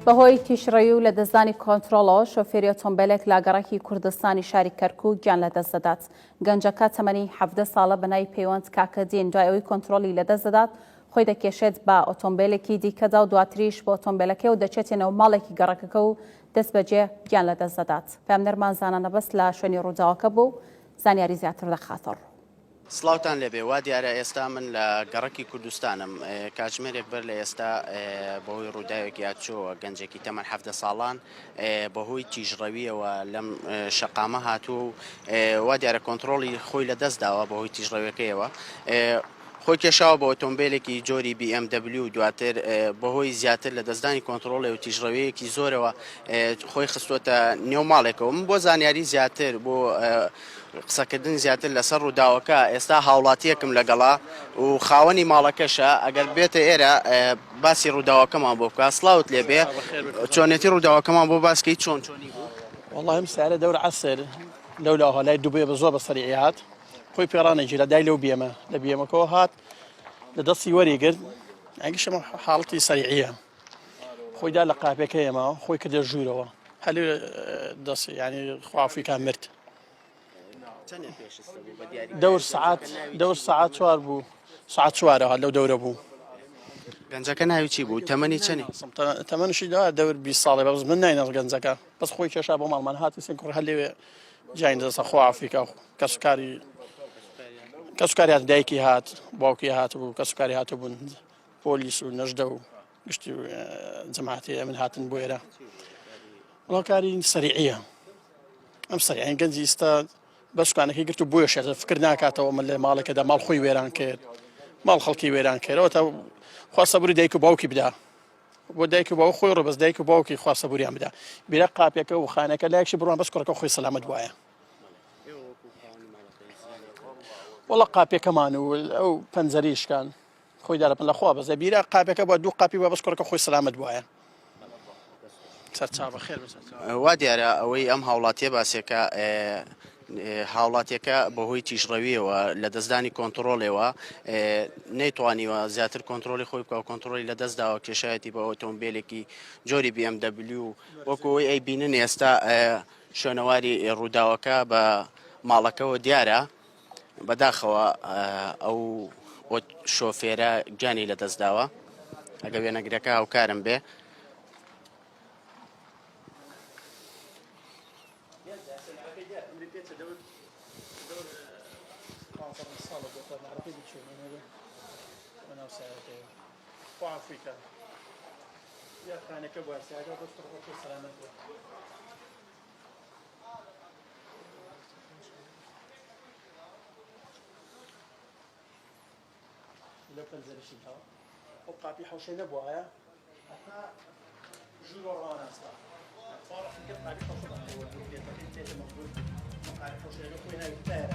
بەهۆی تیژڕەیی و لە دەستدانی کۆنترۆڵەوە شۆفێری ئۆتۆمبیلێک لاگەڕێکی کوردستانی شاری کەرکووک گیان لە دەست دەدات. گەنجەکە تەمەنی 17 ساڵە بەناوی پەیوەند کاکە دین دوای ئەوەی کۆنترۆڵی لە دەست دەدات خۆی دەکێشێت بە ئۆتۆمبیلێکی دیکەدا و دواتریش بە ئۆتۆمبیلەکەی و دەچێتێنەوە ماڵێکی گەڕەکەکە و دەست بەجێ گیان لە دەست دەدات. پامنەرمان زانانە بەست لە شوێنی ڕووداوەکە بوو زانیاری زیاتر دەخاتەڕ. سڵاوتان لێبێ وا دیارە ئێستا من لە گەڕەکی کوردستانم کاتژمێرێک بەر لە ئێستا بەهۆی ڕووداوێکی هاتچۆوە گەنجێکی تەمەن 17 ساڵان بەهۆی تیژڕەویەوە لەم شەقامە هاتووە و وا دیارە کۆنترۆڵی خۆی لە دەست داوە بەهۆی تیژڕەویەکەیەوە خۆی کێشاوە بە ئۆتۆمبیلێکی جۆری BMW و دواتر بەهۆی زیاتر لە دەستدانی کۆنترۆڵی و تیژڕەویەکی زۆرەوە خۆی خستوتە نێو ماڵێکەوە من بۆ زانیاری زیاتر بۆ قسەکردن زیاتر لەسەر ڕووداوەکە ئێستا هاوڵاتیەکم لەگەڵا و خاوەنی ماڵەکەشە ئەگەر بێتە ئێرە باسی ڕووداوەکەمان بۆ بکە سڵاوت لێبێ چۆنێتی ڕووداوەکەمان بۆ باسکەی چۆنی بوو والله ئەم سارە دەورە عەسر لەولاوە لای دووبێ بە زۆر بە سەریعی هات خۆی پێڕانەگیرە دای لەو بێمە لە بێمەکەەوە هات لە دەستی وەریگرت ئەگەشەمە حاڵەتی سەریعیە خۆی دا لە قاپەکەیەمە خۆی کردە ژوورەوە هەلێ دەست ینی خوافیکان مرد دەور سعات چوار بوو سعات چوارە هات لەو دەورە بوو گەنجەکە ناوی چی بوو تەمەنی چەنی تەمەنشی دا دەور 20 ساڵی بەس من ناینەس گەنجەکە بەس خۆی کێشا بۆ ماڵمان هاتی سین کوڕ هەلێوێ جاین دەسە خوافیکە کەسوکاری هات دایکی هات باوکی هات بوو کەسوکاری هاتە بوون پۆلیس و نەژدە و گشتی جەماعەتی من هاتن بۆ ئێرە وڵا کاری سەریعیە ئەم سەریعین گەنجی ئێستا بەسوکانەکەی گرت و بۆیە شێت فکر ناکاتەوە من لە ماڵێکەدا ماڵ خۆی وێران کرد ماڵ خەڵکی وێران کردەوە تا خواسەبووری دایک و باوکی بدا بۆ دایک و باو خۆی ڕۆبەس دایک و باوکی خواسەبووریان بدا بیرە قاپەکە و خانەکە لایەکشی بڕوان بەس کوڕەکە خۆی سەلامەت وایە وەڵا قاپەکەمان و ئەو پەنجەریشکان خۆی دارەپن لەخوا بەزە بیرە قاپەکە بە دوو قاپی بە بەس کوڕەکە خۆی سەلامەت وایە سەرچاوە خێر وا دیارە ئەوەی ئەم هاوڵاتیە باسێکە هاوڵاتیەکە بەهۆی تیژڕەویەوە لە دەستدانی کۆنترۆڵێەوە نەیتوانیوە زیاتر کۆنترۆلی خۆی بکە و کۆنترۆلی لە دەستداوە کێشایەتی بە ئۆتۆمبیلێکی جۆری BMW وەکوەوەی ئەی بینن ئێستا شوێنەواری ڕووداوەکە بە ماڵەکەەوە دیارە بەداخەوە ئەو شۆفێرە گیانی لە دەستداوە ئەگە وێنەگرەکە هاوکارم بێ Afrika. Ya kaneke bu asyaga bu tarafa selamet bu. لو كان زي الشيء او قاطي حوشينا بوايا حتى جورو رانا استا صار في قطعه حوشينا هو اللي موجود قاطي حوشينا كوينه